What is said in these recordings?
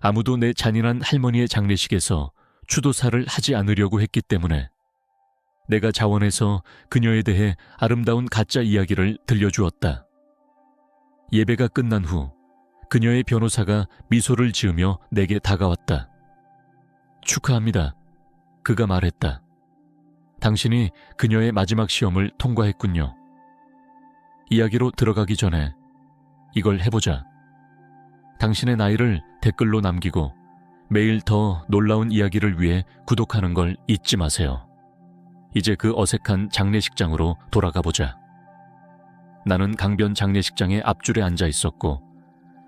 아무도 내 잔인한 할머니의 장례식에서 추도사를 하지 않으려고 했기 때문에 내가 자원해서 그녀에 대해 아름다운 가짜 이야기를 들려주었다. 예배가 끝난 후 그녀의 변호사가 미소를 지으며 내게 다가왔다. 축하합니다. 그가 말했다. 당신이 그녀의 마지막 시험을 통과했군요. 이야기로 들어가기 전에 이걸 해보자. 당신의 나이를 댓글로 남기고 매일 더 놀라운 이야기를 위해 구독하는 걸 잊지 마세요. 이제 그 어색한 장례식장으로 돌아가보자. 나는 강변 장례식장의 앞줄에 앉아 있었고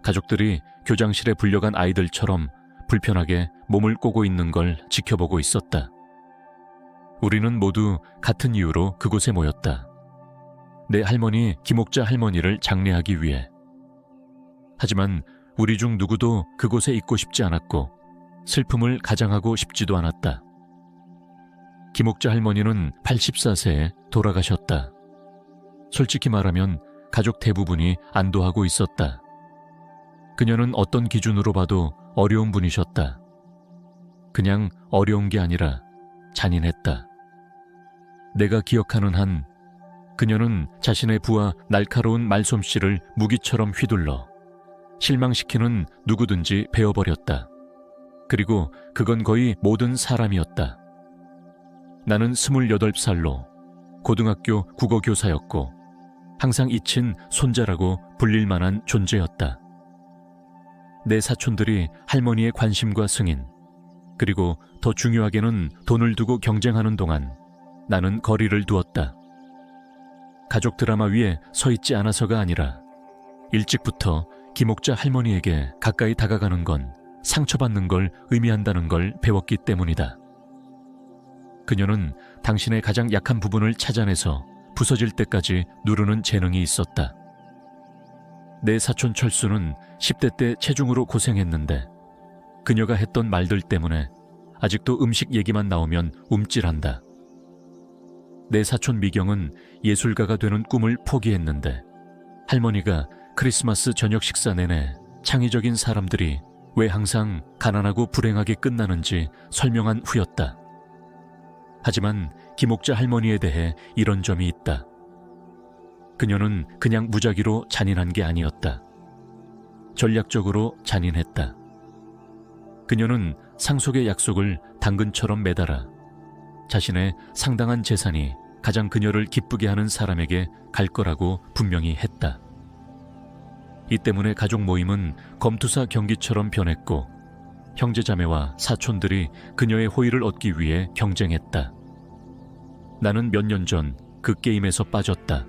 가족들이 교장실에 불려간 아이들처럼 불편하게 몸을 꼬고 있는 걸 지켜보고 있었다. 우리는 모두 같은 이유로 그곳에 모였다. 내 할머니 김옥자 할머니를 장례하기 위해. 하지만 우리 중 누구도 그곳에 있고 싶지 않았고 슬픔을 가장하고 싶지도 않았다. 김옥자 할머니는 84세에 돌아가셨다. 솔직히 말하면 가족 대부분이 안도하고 있었다. 그녀는 어떤 기준으로 봐도 어려운 분이셨다. 그냥 어려운 게 아니라 잔인했다. 내가 기억하는 한 그녀는 자신의 부하 날카로운 말솜씨를 무기처럼 휘둘러 실망시키는 누구든지 베어버렸다. 그리고 그건 거의 모든 사람이었다. 나는 28살로 고등학교 국어교사였고 항상 잊힌 손자라고 불릴 만한 존재였다. 내 사촌들이 할머니의 관심과 승인, 그리고 더 중요하게는 돈을 두고 경쟁하는 동안 나는 거리를 두었다. 가족 드라마 위에 서 있지 않아서가 아니라 일찍부터 김옥자 할머니에게 가까이 다가가는 건 상처받는 걸 의미한다는 걸 배웠기 때문이다. 그녀는 당신의 가장 약한 부분을 찾아내서 부서질 때까지 누르는 재능이 있었다. 내 사촌 철수는 10대 때 체중으로 고생했는데 그녀가 했던 말들 때문에 아직도 음식 얘기만 나오면 움찔한다. 내 사촌 미경은 예술가가 되는 꿈을 포기했는데 할머니가 크리스마스 저녁 식사 내내 창의적인 사람들이 왜 항상 가난하고 불행하게 끝나는지 설명한 후였다. 하지만 김옥자 할머니에 대해 이런 점이 있다. 그녀는 그냥 무작위로 잔인한 게 아니었다. 전략적으로 잔인했다. 그녀는 상속의 약속을 당근처럼 매달아 자신의 상당한 재산이 가장 그녀를 기쁘게 하는 사람에게 갈 거라고 분명히 했다. 이 때문에 가족 모임은 검투사 경기처럼 변했고 형제자매와 사촌들이 그녀의 호의를 얻기 위해 경쟁했다. 나는 몇 년 전 그 게임에서 빠졌다.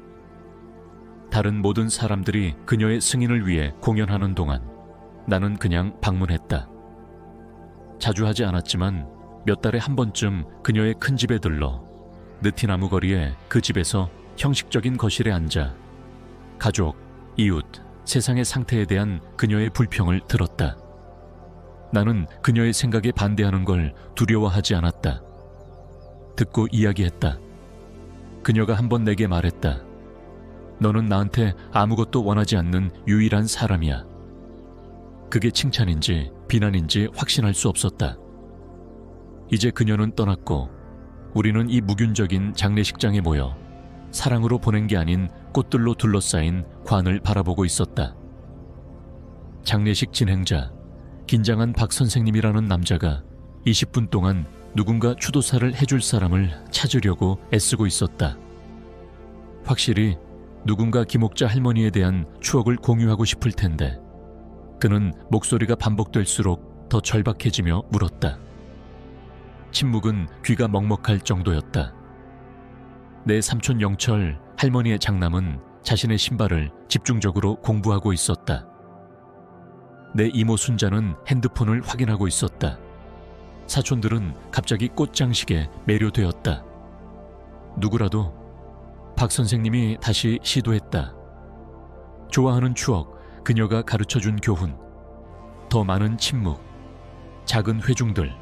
다른 모든 사람들이 그녀의 승인을 위해 공연하는 동안 나는 그냥 방문했다. 자주 하지 않았지만 몇 달에 한 번쯤 그녀의 큰 집에 들러 느티나무 거리에 그 집에서 형식적인 거실에 앉아 가족, 이웃, 세상의 상태에 대한 그녀의 불평을 들었다. 나는 그녀의 생각에 반대하는 걸 두려워하지 않았다. 듣고 이야기했다. 그녀가 한 번 내게 말했다. 너는 나한테 아무것도 원하지 않는 유일한 사람이야. 그게 칭찬인지 비난인지 확신할 수 없었다. 이제 그녀는 떠났고 우리는 이 무균적인 장례식장에 모여 사랑으로 보낸 게 아닌 꽃들로 둘러싸인 관을 바라보고 있었다. 장례식 진행자, 긴장한 박 선생님이라는 남자가 20분 동안 누군가 추도사를 해줄 사람을 찾으려고 애쓰고 있었다. 확실히 누군가 김옥자 할머니에 대한 추억을 공유하고 싶을 텐데 그는 목소리가 반복될수록 더 절박해지며 물었다. 침묵은 귀가 먹먹할 정도였다. 내 삼촌 영철 할머니의 장남은 자신의 신발을 집중적으로 공부하고 있었다. 내 이모 순자는 핸드폰을 확인하고 있었다. 사촌들은 갑자기 꽃장식에 매료되었다. 누구라도 박 선생님이 다시 시도했다. 좋아하는 추억, 그녀가 가르쳐준 교훈, 더 많은 침묵, 작은 회중들,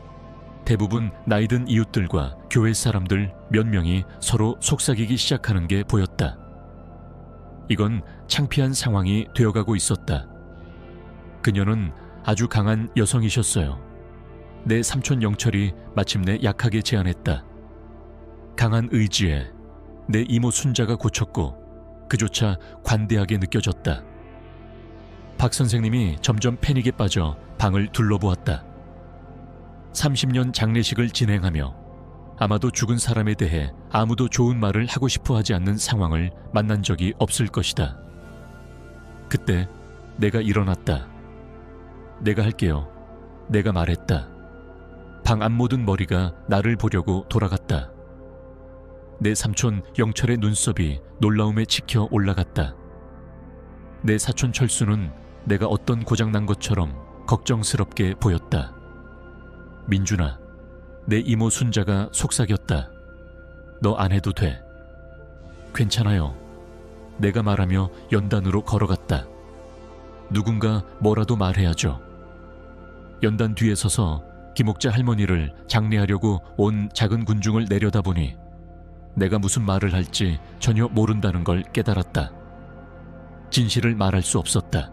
대부분 나이든 이웃들과 교회 사람들 몇 명이 서로 속삭이기 시작하는 게 보였다. 이건 창피한 상황이 되어가고 있었다. 그녀는 아주 강한 여성이셨어요. 내 삼촌 영철이 마침내 약하게 제안했다. 강한 의지에 내 이모 순자가 고쳤고 그조차 관대하게 느껴졌다. 박 선생님이 점점 패닉에 빠져 방을 둘러보았다. 30년 장례식을 진행하며 아마도 죽은 사람에 대해 아무도 좋은 말을 하고 싶어 하지 않는 상황을 만난 적이 없을 것이다. 그때 내가 일어났다. 내가 할게요. 내가 말했다. 방 안 모든 머리가 나를 보려고 돌아갔다. 내 삼촌 영철의 눈썹이 놀라움에 치켜 올라갔다. 내 사촌 철수는 내가 어떤 고장난 것처럼 걱정스럽게 보였다. 민준아, 내 이모 순자가 속삭였다. 너 안 해도 돼. 괜찮아요. 내가 말하며 연단으로 걸어갔다. 누군가 뭐라도 말해야죠. 연단 뒤에 서서 김옥자 할머니를 장례하려고 온 작은 군중을 내려다보니 내가 무슨 말을 할지 전혀 모른다는 걸 깨달았다. 진실을 말할 수 없었다.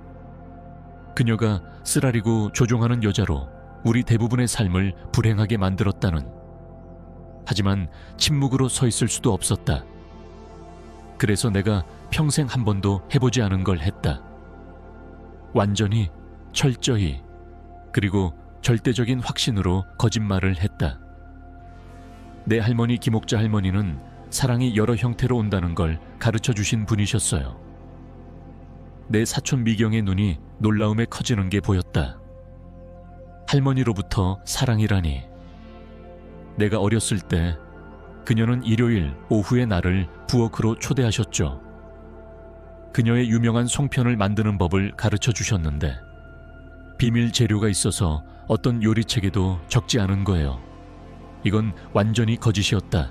그녀가 쓰라리고 조종하는 여자로 우리 대부분의 삶을 불행하게 만들었다는. 하지만 침묵으로 서 있을 수도 없었다. 그래서 내가 평생 한 번도 해보지 않은 걸 했다. 완전히, 철저히, 그리고 절대적인 확신으로 거짓말을 했다. 내 할머니 김옥자 할머니는 사랑이 여러 형태로 온다는 걸 가르쳐 주신 분이셨어요. 내 사촌 미경의 눈이 놀라움에 커지는 게 보였다. 할머니로부터 사랑이라니. 내가 어렸을 때 그녀는 일요일 오후에 나를 부엌으로 초대하셨죠. 그녀의 유명한 송편을 만드는 법을 가르쳐 주셨는데 비밀 재료가 있어서 어떤 요리책에도 적지 않은 거예요. 이건 완전히 거짓이었다.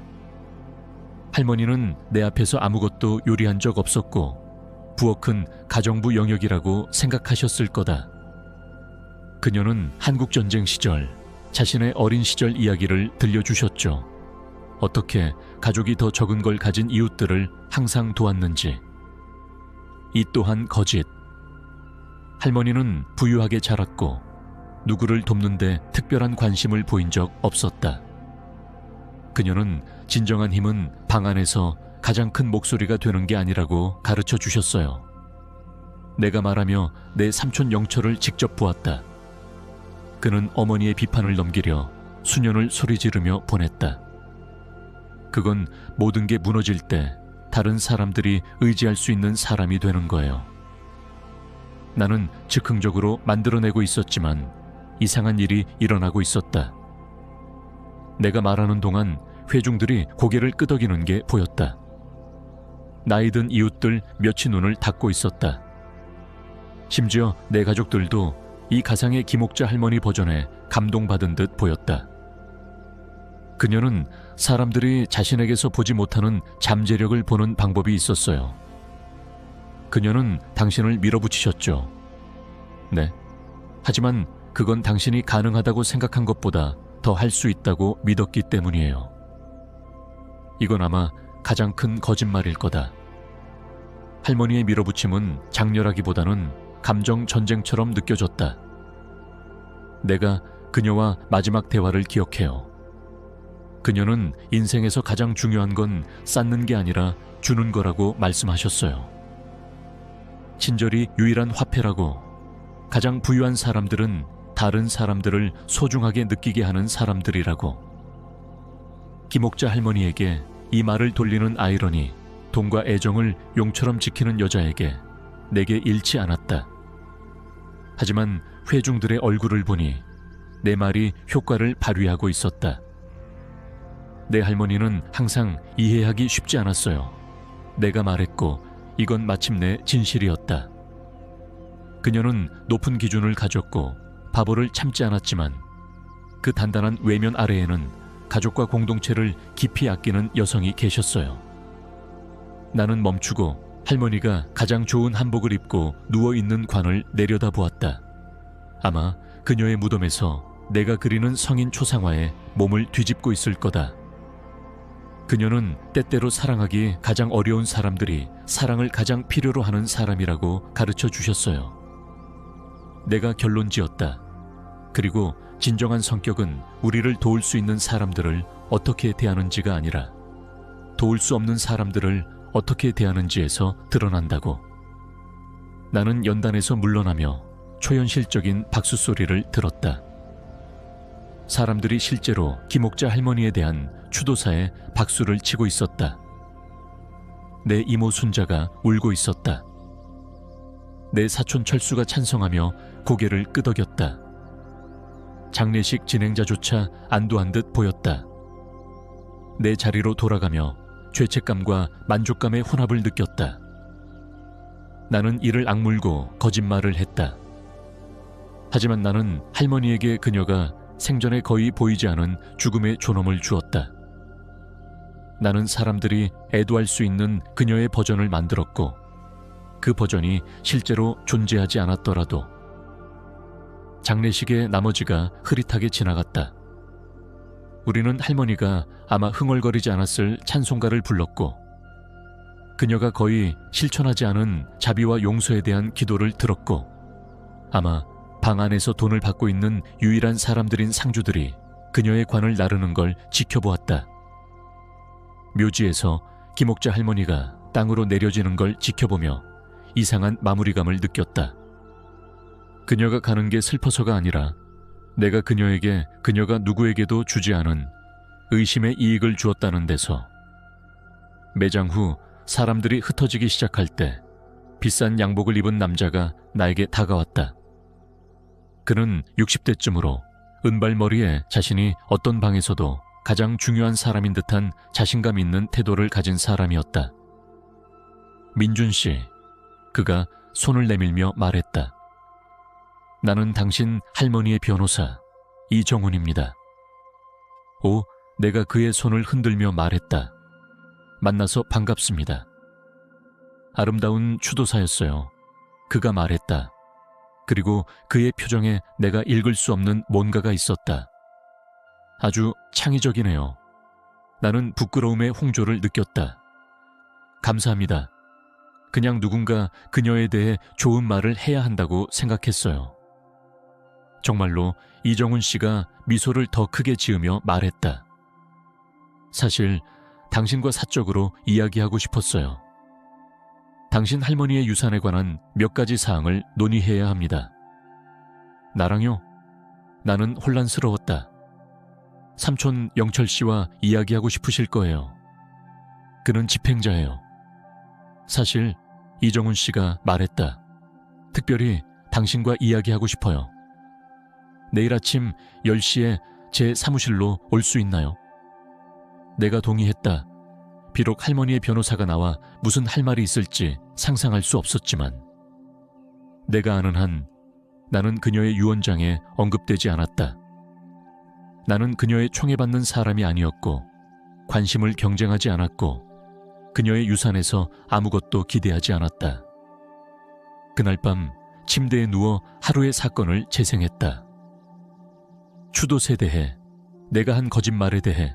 할머니는 내 앞에서 아무것도 요리한 적 없었고 부엌은 가정부 영역이라고 생각하셨을 거다. 그녀는 한국전쟁 시절, 자신의 어린 시절 이야기를 들려주셨죠. 어떻게 가족이 더 적은 걸 가진 이웃들을 항상 도왔는지. 이 또한 거짓. 할머니는 부유하게 자랐고 누구를 돕는데 특별한 관심을 보인 적 없었다. 그녀는 진정한 힘은 방 안에서 가장 큰 목소리가 되는 게 아니라고 가르쳐 주셨어요. 내가 말하며 내 삼촌 영철을 직접 보았다. 그는 어머니의 비판을 넘기려 수년을 소리 지르며 보냈다. 그건 모든 게 무너질 때 다른 사람들이 의지할 수 있는 사람이 되는 거예요. 나는 즉흥적으로 만들어내고 있었지만 이상한 일이 일어나고 있었다. 내가 말하는 동안 회중들이 고개를 끄덕이는 게 보였다. 나이 든 이웃들 몇이 눈을 닫고 있었다. 심지어 내 가족들도 이 가상의 김옥자 할머니 버전에 감동받은 듯 보였다. 그녀는 사람들이 자신에게서 보지 못하는 잠재력을 보는 방법이 있었어요. 그녀는 당신을 밀어붙이셨죠. 네. 하지만 그건 당신이 가능하다고 생각한 것보다 더 할 수 있다고 믿었기 때문이에요. 이건 아마 가장 큰 거짓말일 거다. 할머니의 밀어붙임은 장렬하기보다는 감정 전쟁처럼 느껴졌다. 내가 그녀와 마지막 대화를 기억해요. 그녀는 인생에서 가장 중요한 건 쌓는 게 아니라 주는 거라고 말씀하셨어요. 친절이 유일한 화폐라고. 가장 부유한 사람들은 다른 사람들을 소중하게 느끼게 하는 사람들이라고. 김옥자 할머니에게 이 말을 돌리는 아이러니, 돈과 애정을 용처럼 지키는 여자에게 내게 잃지 않았다. 하지만 회중들의 얼굴을 보니 내 말이 효과를 발휘하고 있었다. 내 할머니는 항상 이해하기 쉽지 않았어요. 내가 말했고 이건 마침내 진실이었다. 그녀는 높은 기준을 가졌고 바보를 참지 않았지만 그 단단한 외면 아래에는 가족과 공동체를 깊이 아끼는 여성이 계셨어요. 나는 멈추고 할머니가 가장 좋은 한복을 입고 누워있는 관을 내려다보았다. 아마 그녀의 무덤에서 내가 그리는 성인 초상화에 몸을 뒤집고 있을 거다. 그녀는 때때로 사랑하기 가장 어려운 사람들이 사랑을 가장 필요로 하는 사람이라고 가르쳐 주셨어요. 내가 결론지었다. 그리고 진정한 성격은 우리를 도울 수 있는 사람들을 어떻게 대하는지가 아니라 도울 수 없는 사람들을 어떻게 대하는지에서 드러난다고. 나는 연단에서 물러나며 초현실적인 박수 소리를 들었다. 사람들이 실제로 김옥자 할머니에 대한 추도사에 박수를 치고 있었다. 내 이모 순자가 울고 있었다. 내 사촌 철수가 찬성하며 고개를 끄덕였다. 장례식 진행자조차 안도한 듯 보였다. 내 자리로 돌아가며 죄책감과 만족감의 혼합을 느꼈다. 나는 이를 악물고 거짓말을 했다. 하지만 나는 할머니에게 그녀가 생전에 거의 보이지 않은 죽음의 존엄을 주었다. 나는 사람들이 애도할 수 있는 그녀의 버전을 만들었고 그 버전이 실제로 존재하지 않았더라도 장례식의 나머지가 흐릿하게 지나갔다. 우리는 할머니가 아마 흥얼거리지 않았을 찬송가를 불렀고 그녀가 거의 실천하지 않은 자비와 용서에 대한 기도를 들었고 아마 방 안에서 돈을 받고 있는 유일한 사람들인 상주들이 그녀의 관을 나르는 걸 지켜보았다. 묘지에서 김옥자 할머니가 땅으로 내려지는 걸 지켜보며 이상한 마무리감을 느꼈다. 그녀가 가는 게 슬퍼서가 아니라 내가 그녀에게 그녀가 누구에게도 주지 않은 의심의 이익을 주었다는 데서. 매장 후 사람들이 흩어지기 시작할 때 비싼 양복을 입은 남자가 나에게 다가왔다. 그는 60대쯤으로 은발머리에 자신이 어떤 방에서도 가장 중요한 사람인 듯한 자신감 있는 태도를 가진 사람이었다. 민준 씨, 그가 손을 내밀며 말했다. 나는 당신 할머니의 변호사 이정훈입니다. 오, 내가 그의 손을 흔들며 말했다. 만나서 반갑습니다. 아름다운 추도사였어요. 그가 말했다. 그리고 그의 표정에 내가 읽을 수 없는 뭔가가 있었다. 아주 창의적이네요. 나는 부끄러움의 홍조를 느꼈다. 감사합니다. 그냥 누군가 그녀에 대해 좋은 말을 해야 한다고 생각했어요. 정말로 이정훈 씨가 미소를 더 크게 지으며 말했다. 사실 당신과 사적으로 이야기하고 싶었어요. 당신 할머니의 유산에 관한 몇 가지 사항을 논의해야 합니다. 나랑요? 나는 혼란스러웠다. 삼촌 영철 씨와 이야기하고 싶으실 거예요. 그는 집행자예요. 사실 이정훈 씨가 말했다. 특별히 당신과 이야기하고 싶어요. 내일 아침 10시에 제 사무실로 올 수 있나요? 내가 동의했다. 비록 할머니의 변호사가 나와 무슨 할 말이 있을지 상상할 수 없었지만 내가 아는 한 나는 그녀의 유언장에 언급되지 않았다. 나는 그녀의 총애받는 사람이 아니었고 관심을 경쟁하지 않았고 그녀의 유산에서 아무것도 기대하지 않았다. 그날 밤 침대에 누워 하루의 사건을 재생했다. 추도세에 대해, 내가 한 거짓말에 대해,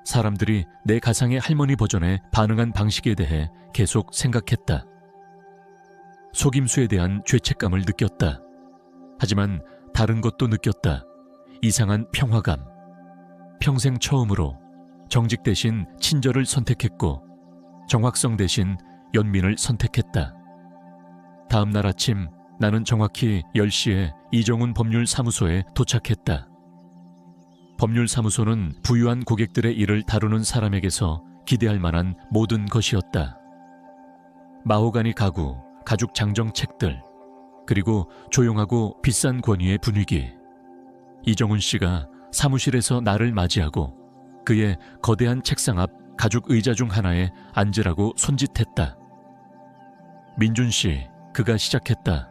사람들이 내 가상의 할머니 버전에 반응한 방식에 대해 계속 생각했다. 속임수에 대한 죄책감을 느꼈다. 하지만 다른 것도 느꼈다. 이상한 평화감. 평생 처음으로 정직 대신 친절을 선택했고 정확성 대신 연민을 선택했다. 다음 날 아침 나는 정확히 10시에 이정훈 법률사무소에 도착했다. 법률사무소는 부유한 고객들의 일을 다루는 사람에게서 기대할 만한 모든 것이었다. 마호가니 가구, 가죽 장정 책들, 그리고 조용하고 비싼 권위의 분위기. 이정훈 씨가 사무실에서 나를 맞이하고 그의 거대한 책상 앞 가죽 의자 중 하나에 앉으라고 손짓했다. 민준 씨, 그가 시작했다.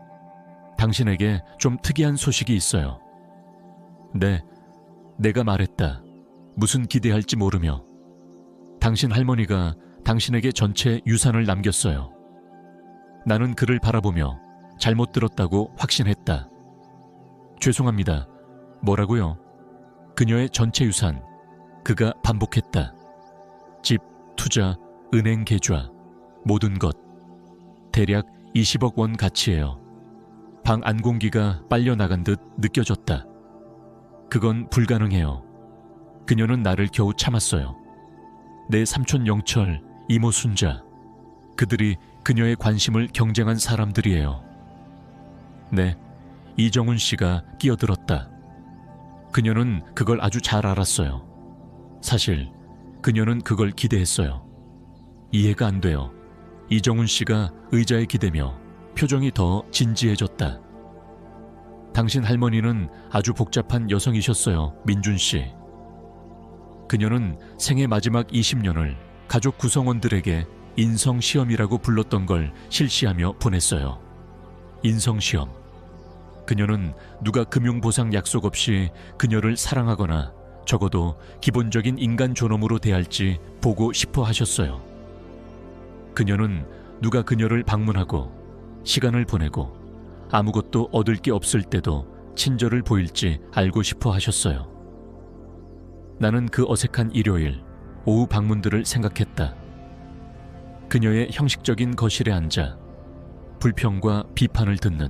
당신에게 좀 특이한 소식이 있어요. 네, 내가 말했다. 무슨 기대할지 모르며. 당신 할머니가 당신에게 전체 유산을 남겼어요. 나는 그를 바라보며 잘못 들었다고 확신했다. 죄송합니다. 뭐라고요? 그녀의 전체 유산. 그가 반복했다. 집, 투자, 은행 계좌, 모든 것. 대략 20억 원 가치예요. 방 안공기가 빨려나간 듯 느껴졌다. 그건 불가능해요. 그녀는 나를 겨우 참았어요. 내 삼촌 영철, 이모 순자, 그들이 그녀의 관심을 경쟁한 사람들이에요. 네, 이정훈 씨가 끼어들었다. 그녀는 그걸 아주 잘 알았어요. 사실 그녀는 그걸 기대했어요. 이해가 안 돼요. 이정훈 씨가 의자에 기대며 표정이 더 진지해졌다. 당신 할머니는 아주 복잡한 여성이셨어요, 민준 씨. 그녀는 생애 마지막 20년을 가족 구성원들에게 인성시험이라고 불렀던 걸 실시하며 보냈어요. 인성시험. 그녀는 누가 금융보상 약속 없이 그녀를 사랑하거나 적어도 기본적인 인간 존엄으로 대할지 보고 싶어 하셨어요. 그녀는 누가 그녀를 방문하고 시간을 보내고 아무것도 얻을 게 없을 때도 친절을 보일지 알고 싶어 하셨어요. 나는 그 어색한 일요일 오후 방문들을 생각했다. 그녀의 형식적인 거실에 앉아 불평과 비판을 듣는.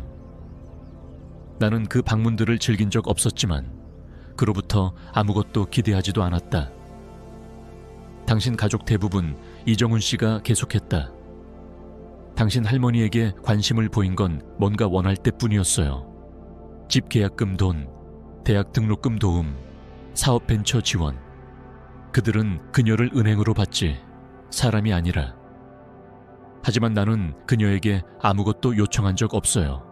나는 그 방문들을 즐긴 적 없었지만 그로부터 아무것도 기대하지도 않았다. 당신 가족 대부분 이정훈 씨가 계속했다. 당신 할머니에게 관심을 보인 건 뭔가 원할 때뿐이었어요. 집 계약금 돈, 대학 등록금 도움, 사업 벤처 지원. 그들은 그녀를 은행으로 받지 사람이 아니라. 하지만 나는 그녀에게 아무것도 요청한 적 없어요.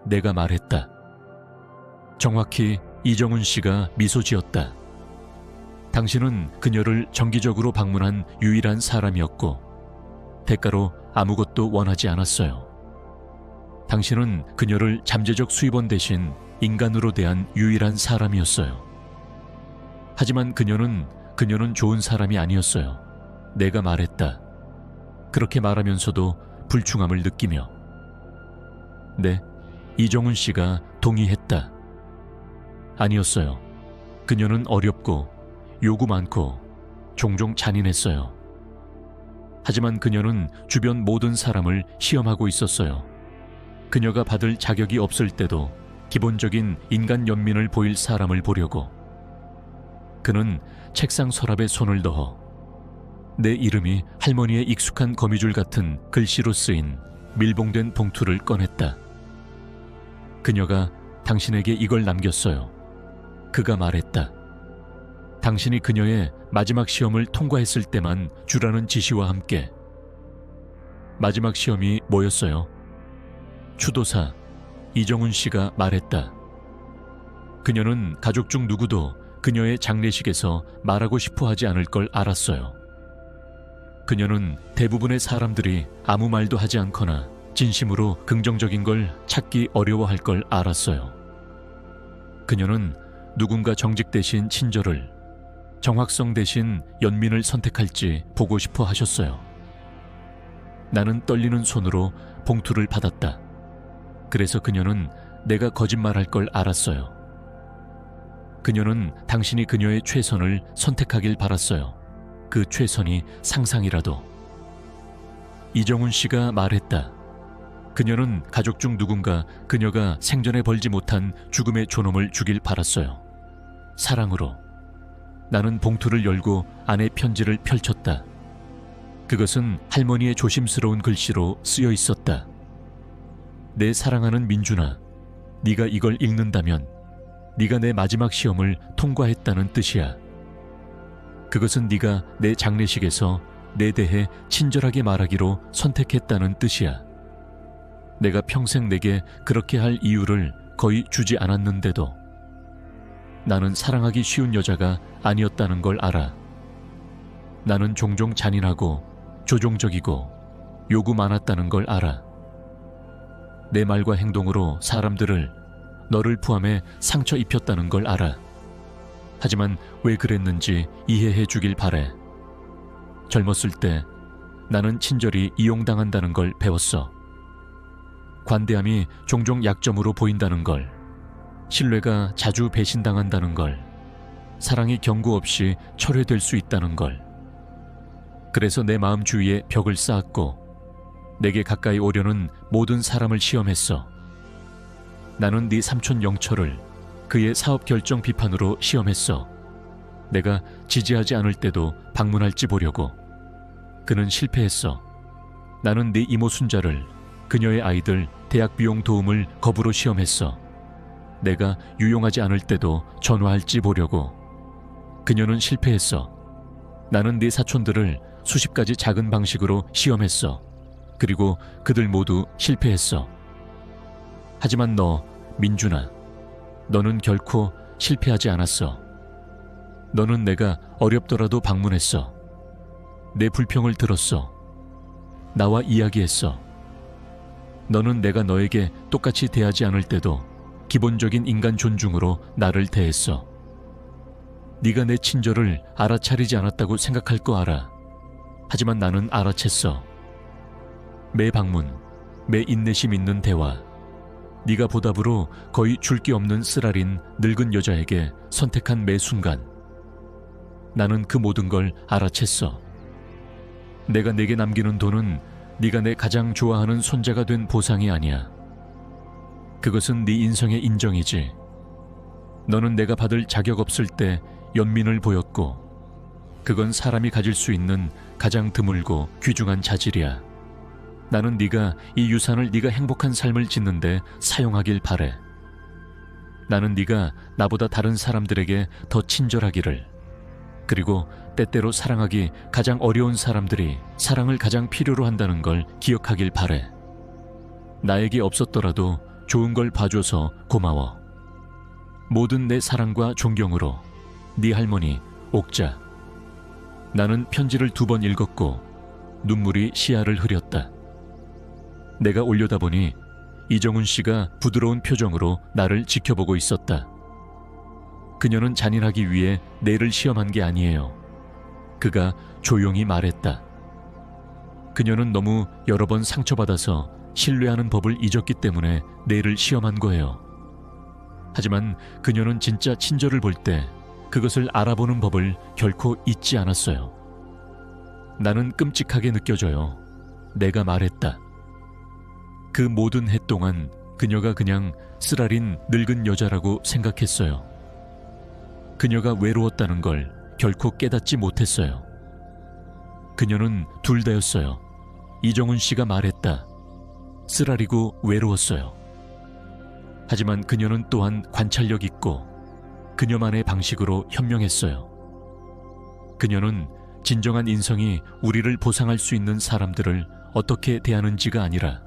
내가 말했다. 정확히 이정훈 씨가 미소 지었다. 당신은 그녀를 정기적으로 방문한 유일한 사람이었고 대가로 아무것도 원하지 않았어요. 당신은 그녀를 잠재적 수입원 대신 인간으로 대한 유일한 사람이었어요. 하지만 그녀는 좋은 사람이 아니었어요. 내가 말했다. 그렇게 말하면서도 불충함을 느끼며. 네, 이정훈 씨가 동의했다. 아니었어요. 그녀는 어렵고 요구 많고 종종 잔인했어요. 하지만 그녀는 주변 모든 사람을 시험하고 있었어요. 그녀가 받을 자격이 없을 때도 기본적인 인간 연민을 보일 사람을 보려고. 그는 책상 서랍에 손을 넣어 내 이름이 할머니의 익숙한 거미줄 같은 글씨로 쓰인 밀봉된 봉투를 꺼냈다. 그녀가 당신에게 이걸 남겼어요. 그가 말했다. 당신이 그녀의 마지막 시험을 통과했을 때만 주라는 지시와 함께. 마지막 시험이 뭐였어요? 추도사 이정훈 씨가 말했다. 그녀는 가족 중 누구도 그녀의 장례식에서 말하고 싶어 하지 않을 걸 알았어요. 그녀는 대부분의 사람들이 아무 말도 하지 않거나 진심으로 긍정적인 걸 찾기 어려워할 걸 알았어요. 그녀는 누군가 정직 대신 친절을, 정확성 대신 연민을 선택할지 보고 싶어 하셨어요. 나는 떨리는 손으로 봉투를 받았다. 그래서 그녀는 내가 거짓말할 걸 알았어요. 그녀는 당신이 그녀의 최선을 선택하길 바랐어요. 그 최선이 상상이라도. 이정훈 씨가 말했다. 그녀는 가족 중 누군가 그녀가 생전에 벌지 못한 죽음의 존엄을 주길 바랐어요. 사랑으로. 나는 봉투를 열고 안에 편지를 펼쳤다. 그것은 할머니의 조심스러운 글씨로 쓰여 있었다. 내 사랑하는 민준아, 네가 이걸 읽는다면 네가 내 마지막 시험을 통과했다는 뜻이야. 그것은 네가 내 장례식에서 내 대해 친절하게 말하기로 선택했다는 뜻이야. 내가 평생 내게 그렇게 할 이유를 거의 주지 않았는데도 나는 사랑하기 쉬운 여자가 아니었다는 걸 알아. 나는 종종 잔인하고 조종적이고 요구 많았다는 걸 알아. 내 말과 행동으로 사람들을, 너를 포함해 상처 입혔다는 걸 알아. 하지만 왜 그랬는지 이해해 주길 바래. 젊었을 때 나는 친절이 이용당한다는 걸 배웠어. 관대함이 종종 약점으로 보인다는 걸, 신뢰가 자주 배신당한다는 걸, 사랑이 경고 없이 철회될 수 있다는 걸. 그래서 내 마음 주위에 벽을 쌓았고 내게 가까이 오려는 모든 사람을 시험했어. 나는 네 삼촌 영철을 그의 사업 결정 비판으로 시험했어. 내가 지지하지 않을 때도 방문할지 보려고. 그는 실패했어. 나는 네 이모 순자를 그녀의 아이들 대학 비용 도움을 거부로 시험했어. 내가 유용하지 않을 때도 전화할지 보려고. 그녀는 실패했어. 나는 네 사촌들을 수십 가지 작은 방식으로 시험했어. 그리고 그들 모두 실패했어. 하지만 너, 민준아, 너는 결코 실패하지 않았어. 너는 내가 어렵더라도 방문했어. 내 불평을 들었어. 나와 이야기했어. 너는 내가 너에게 똑같이 대하지 않을 때도 기본적인 인간 존중으로 나를 대했어. 네가 내 친절을 알아차리지 않았다고 생각할 거 알아. 하지만 나는 알아챘어. 매 방문, 매 인내심 있는 대화, 네가 보답으로 거의 줄 게 없는 쓰라린 늙은 여자에게 선택한 매 순간, 나는 그 모든 걸 알아챘어. 내가 내게 남기는 돈은 네가 내 가장 좋아하는 손자가 된 보상이 아니야. 그것은 네 인성의 인정이지. 너는 내가 받을 자격 없을 때 연민을 보였고, 그건 사람이 가질 수 있는 가장 드물고 귀중한 자질이야. 나는 네가 이 유산을 네가 행복한 삶을 짓는데 사용하길 바래. 나는 네가 나보다 다른 사람들에게 더 친절하기를, 그리고 때때로 사랑하기 가장 어려운 사람들이 사랑을 가장 필요로 한다는 걸 기억하길 바래. 나에게 없었더라도 좋은 걸 봐줘서 고마워. 모든 내 사랑과 존경으로 네 할머니 옥자. 나는 편지를 2번 읽었고 눈물이 시야를 흐렸다. 내가 올려다보니 이정훈 씨가 부드러운 표정으로 나를 지켜보고 있었다. 그녀는 잔인하기 위해 내를 시험한 게 아니에요. 그가 조용히 말했다. 그녀는 너무 여러 번 상처받아서 신뢰하는 법을 잊었기 때문에 내를 시험한 거예요. 하지만 그녀는 진짜 친절을 볼 때 그것을 알아보는 법을 결코 잊지 않았어요. 나는 끔찍하게 느껴져요. 내가 말했다. 그 모든 해 동안 그녀가 그냥 쓰라린 늙은 여자라고 생각했어요. 그녀가 외로웠다는 걸 결코 깨닫지 못했어요. 그녀는 둘 다였어요. 이정훈 씨가 말했다. 쓰라리고 외로웠어요. 하지만 그녀는 또한 관찰력 있고 그녀만의 방식으로 현명했어요. 그녀는 진정한 인성이 우리를 보상할 수 있는 사람들을 어떻게 대하는지가 아니라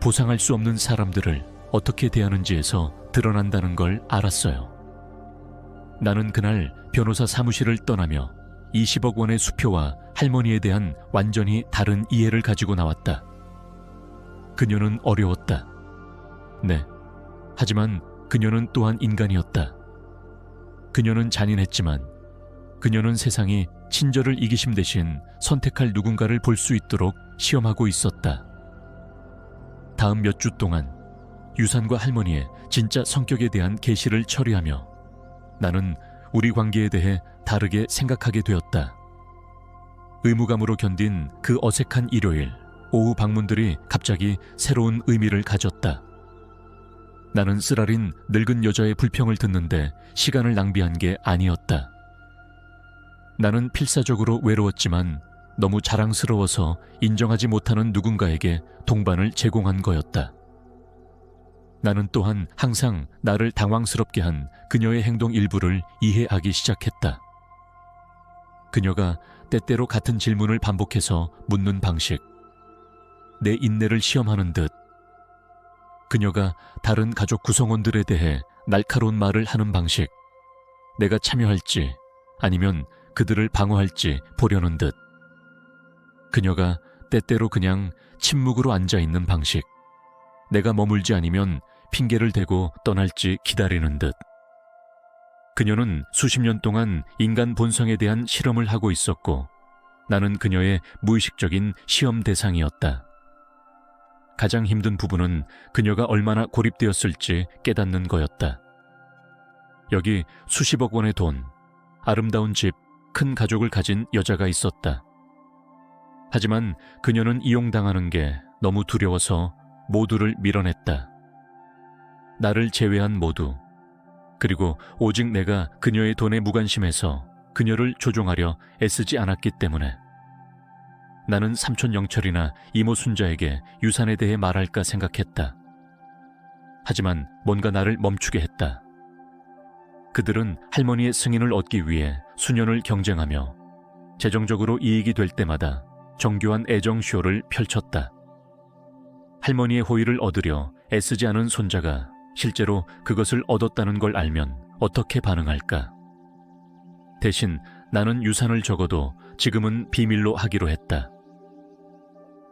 보상할 수 없는 사람들을 어떻게 대하는지에서 드러난다는 걸 알았어요. 나는 그날 변호사 사무실을 떠나며 20억 원의 수표와 할머니에 대한 완전히 다른 이해를 가지고 나왔다. 그녀는 어려웠다. 네. 하지만 그녀는 또한 인간이었다. 그녀는 잔인했지만 그녀는 세상이 친절을 이기심 대신 선택할 누군가를 볼 수 있도록 시험하고 있었다. 다음 몇 주 동안 유산과 할머니의 진짜 성격에 대한 계시를 처리하며 나는 우리 관계에 대해 다르게 생각하게 되었다. 의무감으로 견딘 그 어색한 일요일 오후 방문들이 갑자기 새로운 의미를 가졌다. 나는 쓰라린 늙은 여자의 불평을 듣는데 시간을 낭비한 게 아니었다. 나는 필사적으로 외로웠지만 너무 자랑스러워서 인정하지 못하는 누군가에게 동반을 제공한 거였다. 나는 또한 항상 나를 당황스럽게 한 그녀의 행동 일부를 이해하기 시작했다. 그녀가 때때로 같은 질문을 반복해서 묻는 방식, 내 인내를 시험하는 듯, 그녀가 다른 가족 구성원들에 대해 날카로운 말을 하는 방식, 내가 참여할지 아니면 그들을 방어할지 보려는 듯, 그녀가 때때로 그냥 침묵으로 앉아있는 방식, 내가 머물지 않으면 핑계를 대고 떠날지 기다리는 듯. 그녀는 수십 년 동안 인간 본성에 대한 실험을 하고 있었고 나는 그녀의 무의식적인 시험 대상이었다. 가장 힘든 부분은 그녀가 얼마나 고립되었을지 깨닫는 거였다. 여기 수십억 원의 돈, 아름다운 집, 큰 가족을 가진 여자가 있었다. 하지만 그녀는 이용당하는 게 너무 두려워서 모두를 밀어냈다. 나를 제외한 모두, 그리고 오직 내가 그녀의 돈에 무관심해서 그녀를 조종하려 애쓰지 않았기 때문에 나는 삼촌 영철이나 이모 순자에게 유산에 대해 말할까 생각했다. 하지만 뭔가 나를 멈추게 했다. 그들은 할머니의 승인을 얻기 위해 수년을 경쟁하며 재정적으로 이익이 될 때마다 정교한 애정쇼를 펼쳤다. 할머니의 호의를 얻으려 애쓰지 않은 손자가 실제로 그것을 얻었다는 걸 알면 어떻게 반응할까? 대신 나는 유산을 적어도 지금은 비밀로 하기로 했다.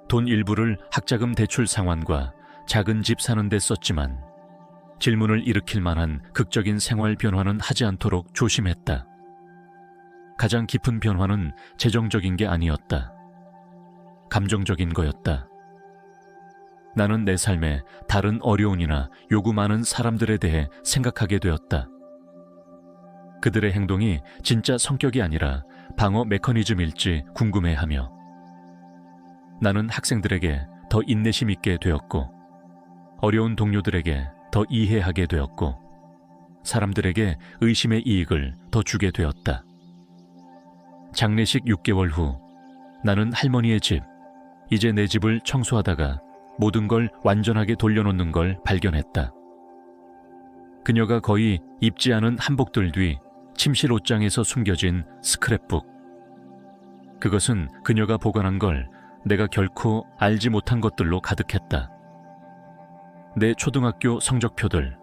돈 일부를 학자금 대출 상환과 작은 집 사는 데 썼지만 질문을 일으킬 만한 극적인 생활 변화는 하지 않도록 조심했다. 가장 깊은 변화는 재정적인 게 아니었다. 감정적인 거였다. 나는 내 삶에 다른 어려운이나 요구 많은 사람들에 대해 생각하게 되었다. 그들의 행동이 진짜 성격이 아니라 방어 메커니즘일지 궁금해하며 나는 학생들에게 더 인내심 있게 되었고 어려운 동료들에게 더 이해하게 되었고 사람들에게 의심의 이익을 더 주게 되었다. 장례식 6개월 후 나는 할머니의 집, 이제 내 집을 청소하다가 모든 걸 완전하게 돌려놓는 걸 발견했다. 그녀가 거의 입지 않은 한복들 뒤 침실 옷장에서 숨겨진 스크랩북. 그것은 그녀가 보관한 걸 내가 결코 알지 못한 것들로 가득했다. 내 초등학교 성적표들,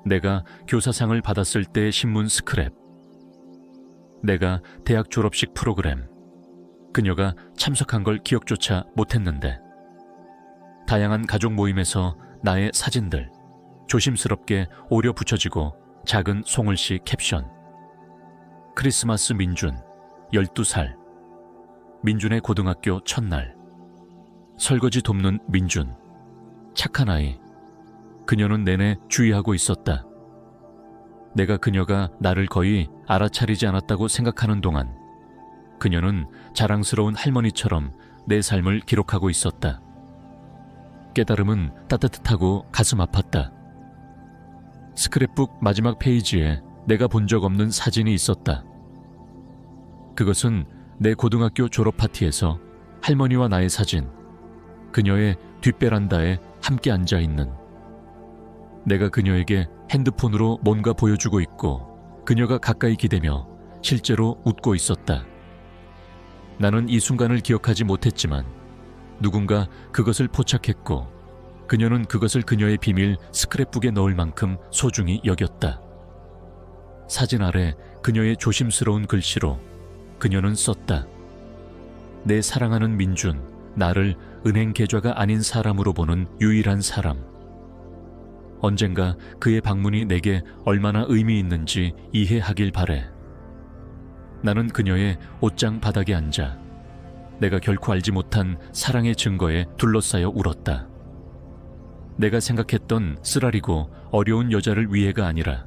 내가 교사상을 받았을 때의 신문 스크랩, 내가 대학 졸업식 프로그램, 그녀가 참석한 걸 기억조차 못했는데 다양한 가족 모임에서 나의 사진들, 조심스럽게 오려 붙여지고 작은 송울씨 캡션. 크리스마스 민준, 12살. 민준의 고등학교 첫날. 설거지 돕는 민준. 착한 아이. 그녀는 내내 주의하고 있었다. 내가 그녀가 나를 거의 알아차리지 않았다고 생각하는 동안 그녀는 자랑스러운 할머니처럼 내 삶을 기록하고 있었다. 깨달음은 따뜻하고 가슴 아팠다. 스크랩북 마지막 페이지에 내가 본 적 없는 사진이 있었다. 그것은 내 고등학교 졸업 파티에서 할머니와 나의 사진, 그녀의 뒷베란다에 함께 앉아있는. 내가 그녀에게 핸드폰으로 뭔가 보여주고 있고 그녀가 가까이 기대며 실제로 웃고 있었다. 나는 이 순간을 기억하지 못했지만 누군가 그것을 포착했고 그녀는 그것을 그녀의 비밀 스크랩북에 넣을 만큼 소중히 여겼다. 사진 아래 그녀의 조심스러운 글씨로 그녀는 썼다. 내 사랑하는 민준, 나를 은행 계좌가 아닌 사람으로 보는 유일한 사람. 언젠가 그의 방문이 내게 얼마나 의미 있는지 이해하길 바래. 나는 그녀의 옷장 바닥에 앉아 내가 결코 알지 못한 사랑의 증거에 둘러싸여 울었다. 내가 생각했던 쓰라리고 어려운 여자를 위해가 아니라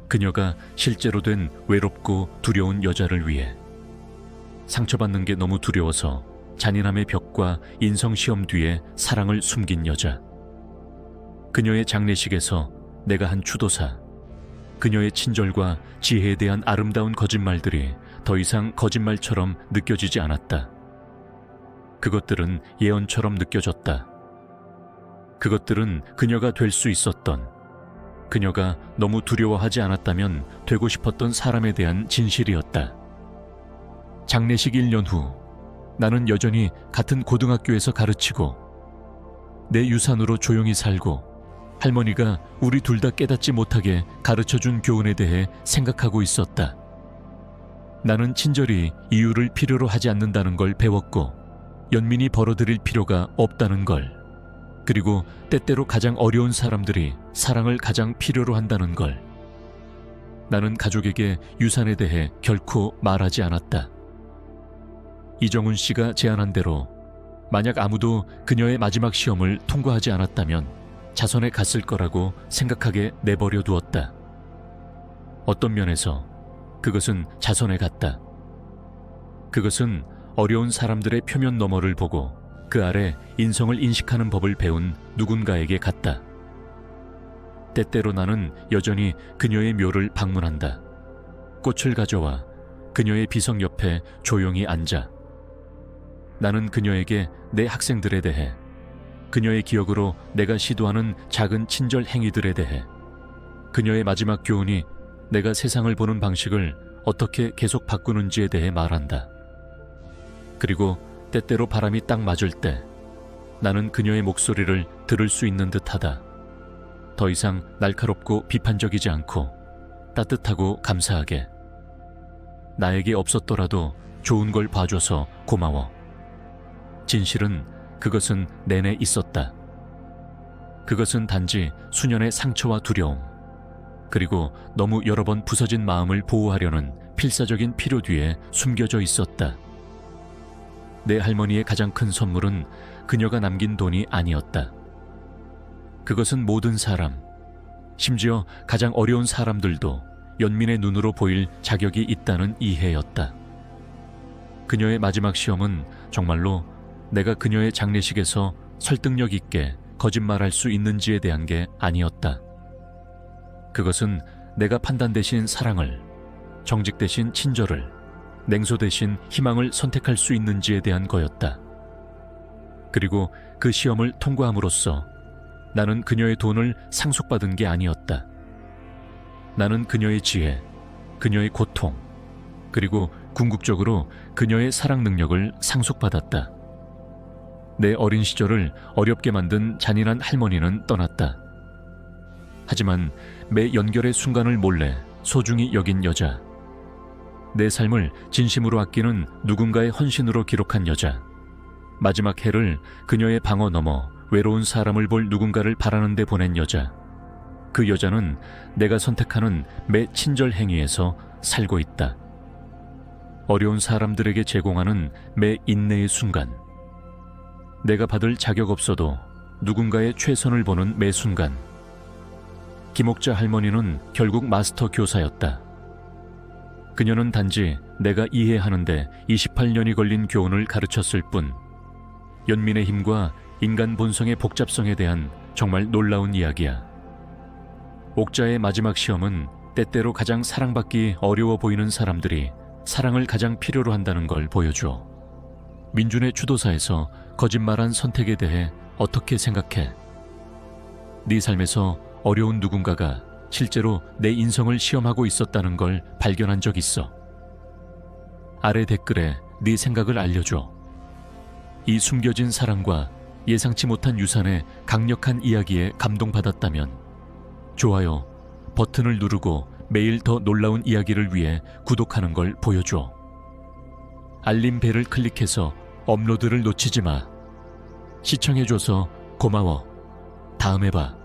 그녀가 실제로 된 외롭고 두려운 여자를 위해. 상처받는 게 너무 두려워서 잔인함의 벽과 인성시험 뒤에 사랑을 숨긴 여자. 그녀의 장례식에서 내가 한 추도사, 그녀의 친절과 지혜에 대한 아름다운 거짓말들이 더 이상 거짓말처럼 느껴지지 않았다. 그것들은 예언처럼 느껴졌다. 그것들은 그녀가 될 수 있었던, 그녀가 너무 두려워하지 않았다면 되고 싶었던 사람에 대한 진실이었다. 장례식 1년 후 나는 여전히 같은 고등학교에서 가르치고 내 유산으로 조용히 살고 할머니가 우리 둘 다 깨닫지 못하게 가르쳐준 교훈에 대해 생각하고 있었다. 나는 친절히 이유를 필요로 하지 않는다는 걸 배웠고 연민이 벌어들일 필요가 없다는 걸, 그리고 때때로 가장 어려운 사람들이 사랑을 가장 필요로 한다는 걸. 나는 가족에게 유산에 대해 결코 말하지 않았다. 이정훈 씨가 제안한 대로 만약 아무도 그녀의 마지막 시험을 통과하지 않았다면 자선에 갔을 거라고 생각하게 내버려 두었다. 어떤 면에서 그것은 자선에 갔다. 그것은 어려운 사람들의 표면 너머를 보고 그 아래 인성을 인식하는 법을 배운 누군가에게 갔다. 때때로 나는 여전히 그녀의 묘를 방문한다. 꽃을 가져와 그녀의 비석 옆에 조용히 앉아. 나는 그녀에게 내 학생들에 대해, 그녀의 기억으로 내가 시도하는 작은 친절 행위들에 대해, 그녀의 마지막 교훈이 내가 세상을 보는 방식을 어떻게 계속 바꾸는지에 대해 말한다. 그리고 때때로 바람이 딱 맞을 때 나는 그녀의 목소리를 들을 수 있는 듯하다. 더 이상 날카롭고 비판적이지 않고 따뜻하고 감사하게. 나에게 없었더라도 좋은 걸 봐줘서 고마워. 진실은 그것은 내내 있었다. 그것은 단지 수년의 상처와 두려움, 그리고 너무 여러 번 부서진 마음을 보호하려는 필사적인 필요 뒤에 숨겨져 있었다. 내 할머니의 가장 큰 선물은 그녀가 남긴 돈이 아니었다. 그것은 모든 사람, 심지어 가장 어려운 사람들도 연민의 눈으로 보일 자격이 있다는 이해였다. 그녀의 마지막 시험은 정말로 내가 그녀의 장례식에서 설득력 있게 거짓말할 수 있는지에 대한 게 아니었다. 그것은 내가 판단 대신 사랑을, 정직 대신 친절을, 냉소 대신 희망을 선택할 수 있는지에 대한 거였다. 그리고 그 시험을 통과함으로써 나는 그녀의 돈을 상속받은 게 아니었다. 나는 그녀의 지혜, 그녀의 고통, 그리고 궁극적으로 그녀의 사랑 능력을 상속받았다. 내 어린 시절을 어렵게 만든 잔인한 할머니는 떠났다. 하지만 매 연결의 순간을 몰래 소중히 여긴 여자, 내 삶을 진심으로 아끼는 누군가의 헌신으로 기록한 여자, 마지막 해를 그녀의 방어 너머 외로운 사람을 볼 누군가를 바라는 데 보낸 여자, 그 여자는 내가 선택하는 매 친절 행위에서 살고 있다. 어려운 사람들에게 제공하는 매 인내의 순간, 내가 받을 자격 없어도 누군가의 최선을 보는 매 순간. 김옥자 할머니는 결국 마스터 교사였다. 그녀는 단지 내가 이해하는데 28년이 걸린 교훈을 가르쳤을 뿐, 연민의 힘과 인간 본성의 복잡성에 대한 정말 놀라운 이야기야. 옥자의 마지막 시험은 때때로 가장 사랑받기 어려워 보이는 사람들이 사랑을 가장 필요로 한다는 걸 보여줘. 민준의 추도사에서 거짓말한 선택에 대해 어떻게 생각해? 네 삶에서 어려운 누군가가 실제로 내 인성을 시험하고 있었다는 걸 발견한 적 있어? 아래 댓글에 네 생각을 알려줘. 이 숨겨진 사랑과 예상치 못한 유산의 강력한 이야기에 감동받았다면 좋아요 버튼을 누르고 매일 더 놀라운 이야기를 위해 구독하는 걸 보여줘. 알림 벨을 클릭해서 업로드를 놓치지 마. 시청해줘서 고마워. 다음에 봐.